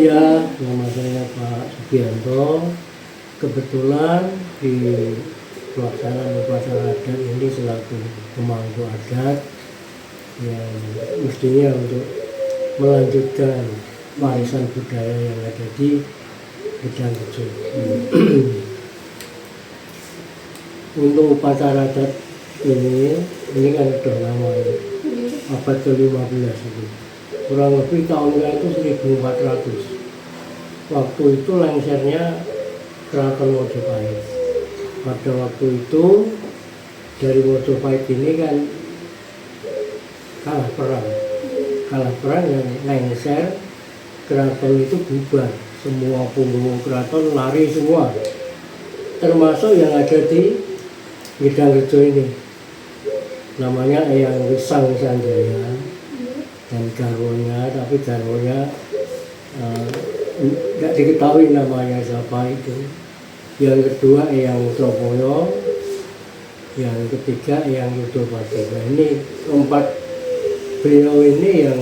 Ya, nama saya Pak Sugianto. Kebetulan di pelaksanaan upacara adat ini selaku pemangku adat yang mestinya untuk melanjutkan warisan budaya yang ada di Gedangrejo. Untuk upacara adat ini kan udah lama ya, abad ke-15 itu. Kurang lebih tahunnya itu 1400. Waktu itu lengsernya Keraton Mojopahit. Pada waktu itu dari Mojopahit ini kan kalah perang yang lengser, keraton itu bubar, semua punggung keraton lari semua, termasuk yang ada di Gedangrejo ini, namanya Eyang Wisang Sanjaya dan garwonya, tapi garwonya nggak diketahui namanya siapa itu. Yang kedua Eyang Tropoyo, yang ketiga Eyang Yudopati. Nah, ini empat beliau ini yang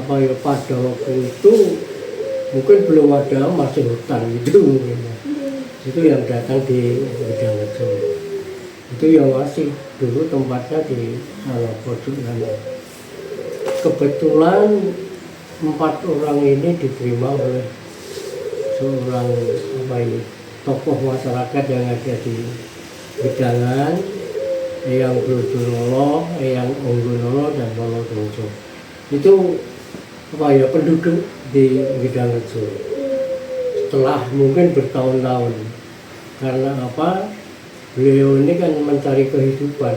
pada waktu itu mungkin belum ada, masih hutan gitu mungkin. Itu yang datang di Gedangrejo. Itu yang masih dulu tempatnya di salah pojok sana. Kebetulan 4 orang ini diterima oleh seorang tokoh masyarakat yang ada di Gedangan, Eyang Brodololo, Eyang Onggonololo, dan Lolo Dongso. Itu penduduk di Gedangrejo. Setelah mungkin bertahun-tahun, karena beliau ini kan mencari kehidupan,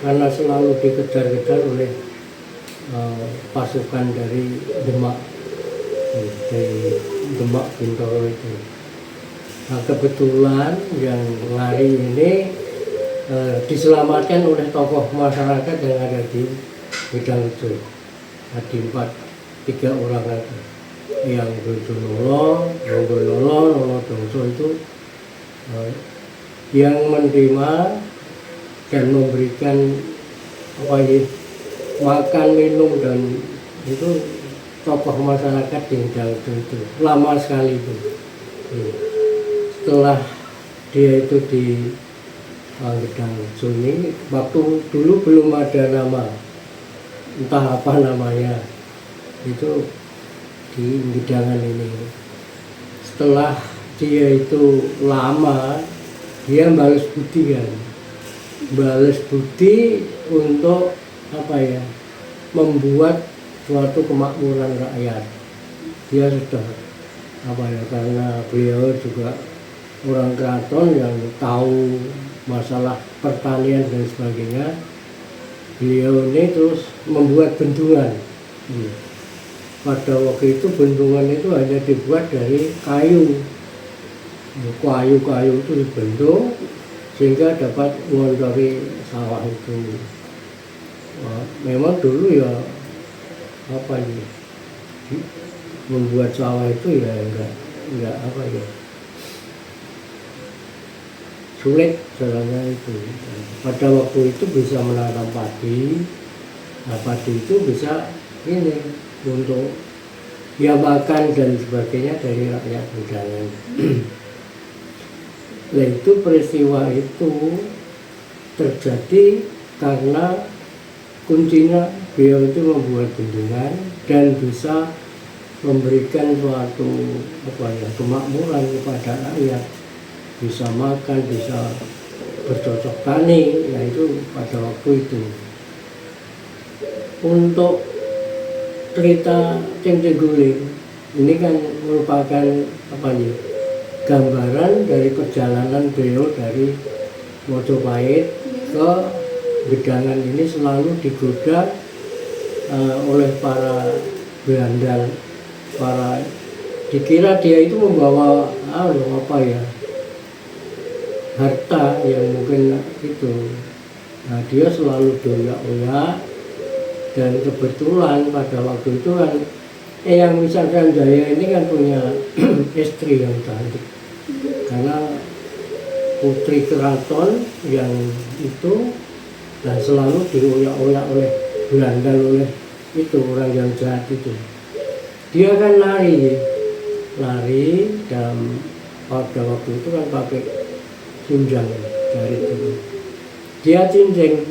karena selalu dikejar-kejar oleh pasukan dari Demak Bintoro itu. Nah, kebetulan yang lari ini diselamatkan oleh tokoh masyarakat yang ada di Gedangrejo. Ada 3 orang lagi, yang Brodololo, Onggonololo, Lolo Dongso itu yang menerima dan memberikan makan, minum, dan itu tokoh masyarakat di Gedangrejo itu lama sekali itu. Setelah dia itu di Gedangrejo ini, waktu dulu belum ada nama, entah apa namanya, itu di Gedangan ini. Setelah dia itu lama, dia balas budi kan, balas budi untuk membuat suatu kemakmuran rakyat. Dia sudah karena beliau juga orang keraton yang tahu masalah pertanian dan sebagainya, beliau ini terus membuat bendungan. Pada waktu itu bendungan itu hanya dibuat dari kayu itu dibentuk sehingga dapat mengotori sawah itu. Memang dulu ya membuat sawah itu ya enggak sulit caranya itu. Pada waktu itu bisa menanam padi. Nah, padi itu bisa untuk makan dan sebagainya dari rakyat Gedangan. Nah, itu peristiwa itu terjadi karena kuncinya beliau itu membuat bendungan dan bisa memberikan suatu kemakmuran kepada rakyat, bisa makan, bisa bercocok tani, yaitu pada waktu itu. Untuk cerita Cengce Guling ini kan merupakan gambaran dari perjalanan beliau dari Mojopahit ke Gedangan ini, selalu digoda oleh para Belanda. Dikira dia itu membawa harta yang mungkin itu. Nah, dia selalu doyak-oyak, dan kebetulan pada waktu itu kan Eyang Wisang Sanjaya ini kan punya istri yang cantik, karena putri keraton yang itu. Nah, selalu dioyak-oyak oleh Belanda, oleh itu orang yang jahat itu. Dia kan lari lari dalam pada waktu itu kan pakai tunjang dari itu. Dia cincing.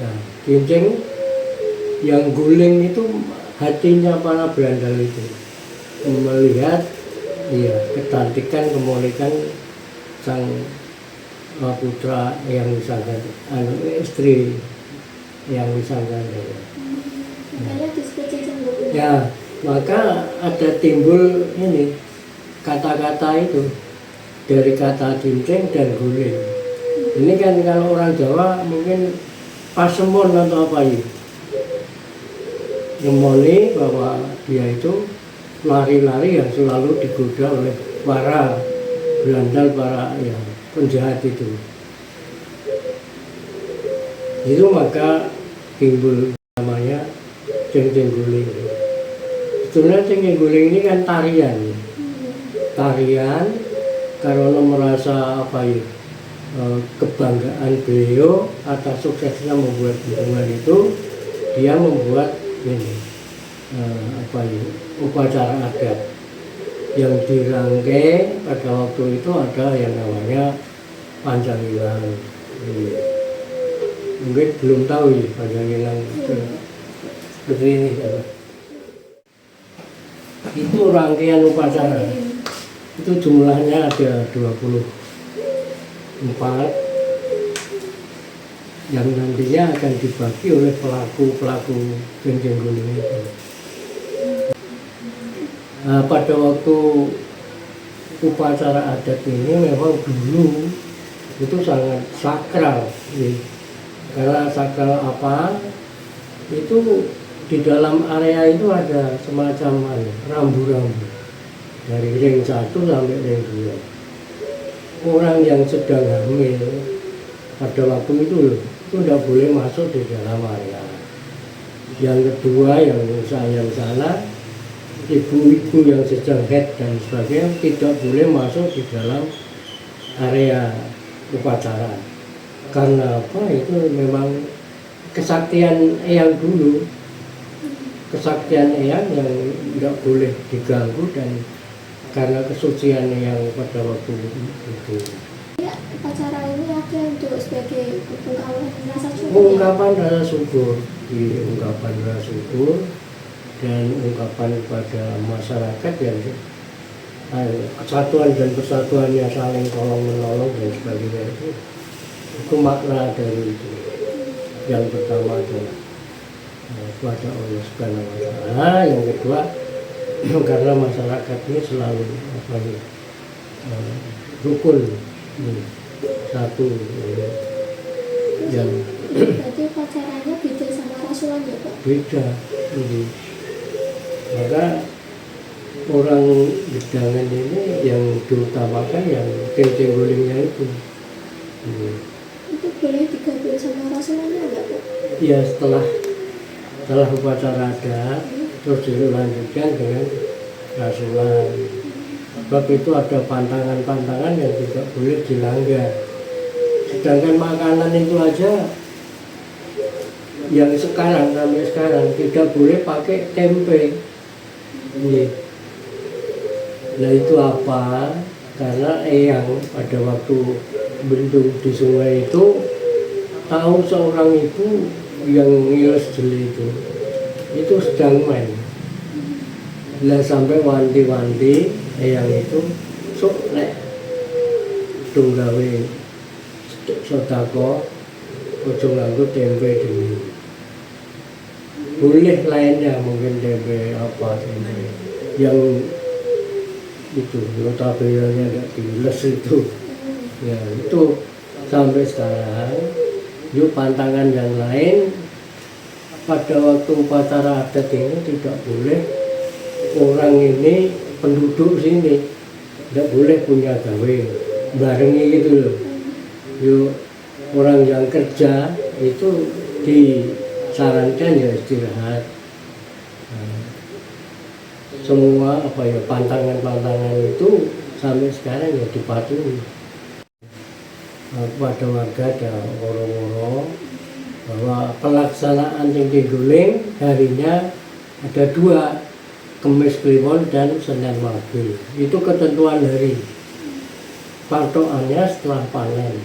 Nah, cincing yang guling itu hatinya para berandal itu melihat ya kecantikan kemolekan sang putra yang disangka istri yang disangka. Makanya disebut cincin guling. Ya, maka ada timbul ini kata-kata itu dari kata cincin dan guling. Ini kan kalau orang Jawa mungkin pasemon atau apa ya, nyemoni bahwa dia itu lari-lari yang selalu digoda oleh para berandal, para ya, penjahat itu. Itu maka timbul namanya cincin guling. Sebenarnya cincin guling ini kan tarian karena merasa apa ya, kebanggaan beliau atas suksesnya membuat hubungan itu, dia membuat ini apa ya, upacara adat yang dirangkai pada waktu itu ada yang namanya Panjang-Ilang. Mungkin belum tahu ya Panjang-Ilang seperti ini. Itu rangkaian upacara. Itu jumlahnya ada 24 yang nantinya akan dibagi oleh pelaku cincin guling itu. Nah, pada waktu upacara adat ini memang dulu itu sangat sakral, ya. Karena sakral apa? Itu di dalam area itu ada semacam rambu-rambu dari ring 1 sampai ring 2. Orang yang sedang hamil pada waktu itu loh, itu tidak boleh masuk di dalam area. Yang kedua yang saya sana, ibu-ibu yang sedang head dan sebagainya tidak boleh masuk di dalam area upacara. Karena apa? Itu memang kesaktian eyang dulu, kesaktian eyang yang tidak boleh diganggu dan karena kesucian yang pada waktu itu. Ya, upacara ini ada untuk sebagai ungkapan rasa syukur. Ungkapan rasa syukur, ungkapan rasa syukur dan ungkapan kepada masyarakat yang kesatuan dan persatuannya saling tolong menolong dan sebagainya itu makna dari itu. Yang pertama adalah kepada Allah Subhanahu wa Ta'ala, yang kedua karena masyarakat ini selalu apa ya, rukun satu yang berarti upacaranya beda sama rasulan ya Pak? beda. Maka orang Gedangan ini yang diutamakan yang cincin gulingnya itu. Itu boleh digabung sama rasulannya enggak Pak? Ya setelah upacara adat terus dilanjutkan dengan rasulan. Sebab itu ada pantangan-pantangan yang tidak boleh dilanggar. Sedangkan makanan itu aja yang sekarang sampai sekarang tidak boleh pakai tempe. Nah itu apa? Karena eyang pada waktu bendung di sungai itu tahu seorang ibu yang ngiles jeli itu sedang main. Lah sampai wanti-wanti eyang itu sok nek tunggawe sodako ojo nganggo tempe dulu. Boleh lainnya mungkin tempe apa tempe yang itu notabene nggak diles itu. Ya itu sampai sekarang. Yuk pantangan yang lain pada waktu upacara adat ini tidak boleh orang ini penduduk sini tidak boleh punya gawe barengi gitu loh. Yuk orang yang kerja itu disarankan ya istirahat. Semua apa ya pantangan-pantangan itu sampai sekarang ya dipatuhi. Pada warga ada woro-woro bahwa pelaksanaan cincin guling harinya ada 2. Kemis Kliwon dan Senin Wage. Itu ketentuan hari. Patokannya setelah panen.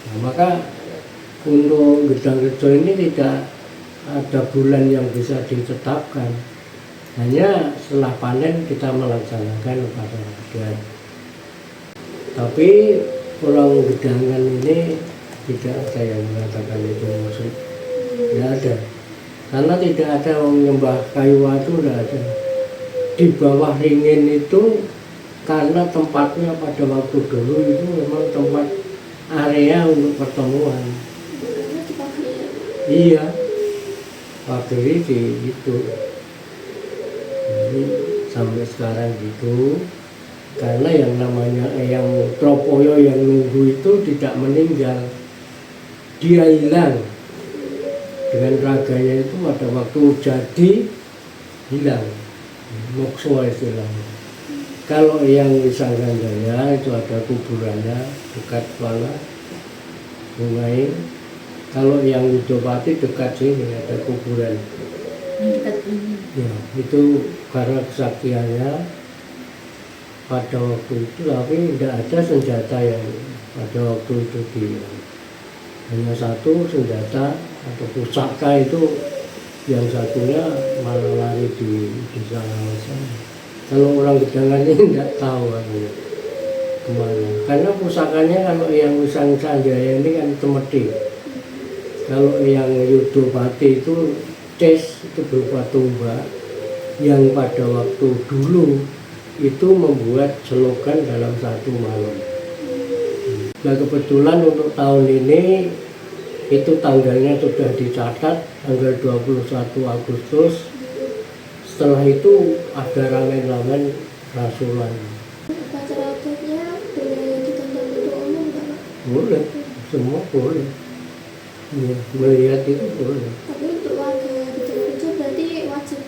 Nah, maka untuk Gedang Rejo ini tidak ada bulan yang bisa ditetapkan. Hanya setelah panen kita melaksanakan upacara adat. Tapi orang Gedangan ini tidak ada yang mengatakan itu maksud. Tidak ada. Karena tidak ada orang nyembah kayu watu, tidak ada. Di bawah ringin itu karena tempatnya pada waktu dulu itu memang tempat area untuk pertemuan. Karena dipakai Iya, pagari di itu. Jadi sampai sekarang gitu. Karena yang namanya Eyang Tropoyo yang nunggu itu tidak meninggal, dia hilang dengan raganya itu pada waktu jadi hilang, mokso istilahnya. Kalau yang Wisanggandaya itu ada kuburannya dekat mana sungai. Kalau yang Widopati dekat sini ada kuburan. Dekat ini. Ya, itu karena kesaktiannya pada waktu itu, tapi tidak ada senjata yang pada waktu itu hanya satu senjata atau pusaka itu, yang satunya malah lari di desa sana. Kalau orang Gedangan ini tidak tahu kemana, karena pusakanya kalau yang Wisanggandaya ini kan Cemeti, kalau yang Widopati itu ces, itu berupa tombak yang pada waktu dulu itu membuat selokan dalam satu malam. Nah kebetulan untuk tahun ini itu tanggalnya sudah dicatat, tanggal 21 Agustus. Setelah itu ada ramen-ramen rasulan. upacara adatnya boleh ditonton untuk umum nggak, Pak? Boleh, semua boleh. Ya, melihat itu boleh. Tapi untuk warga Gedang Rejo berarti wajib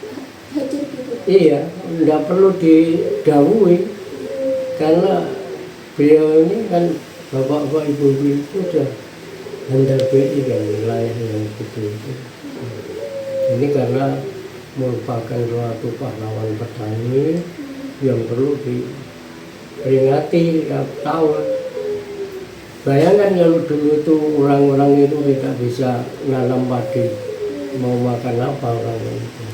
hadir gitu. Iya, tidak perlu didahului karena beliau ini kan bapak-bapak ibu-ibu itu sudah handal BI kan wilayah yang gitu. Ini karena merupakan suatu pahlawan petani yang perlu diperingati tiap tahun. Bayangkan kalau dulu itu orang-orang itu tidak bisa nanam padi, mau makan apa orang itu.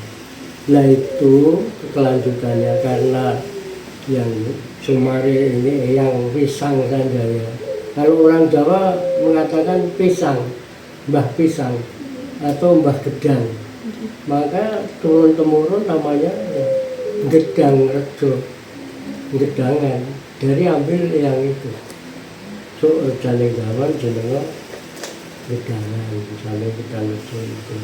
Nah itu kelanjutannya karena yang Sumari ini yang Wisanggandaya. Kalau orang Jawa mengatakan pisang, Mbah Pisang atau Mbah Gedang, maka turun-temurun namanya ya, Gedang Rejo, Gedangan, dari ambil yang itu. So jane gawan jenenge Gedangan, jane Gedang Rejo itu.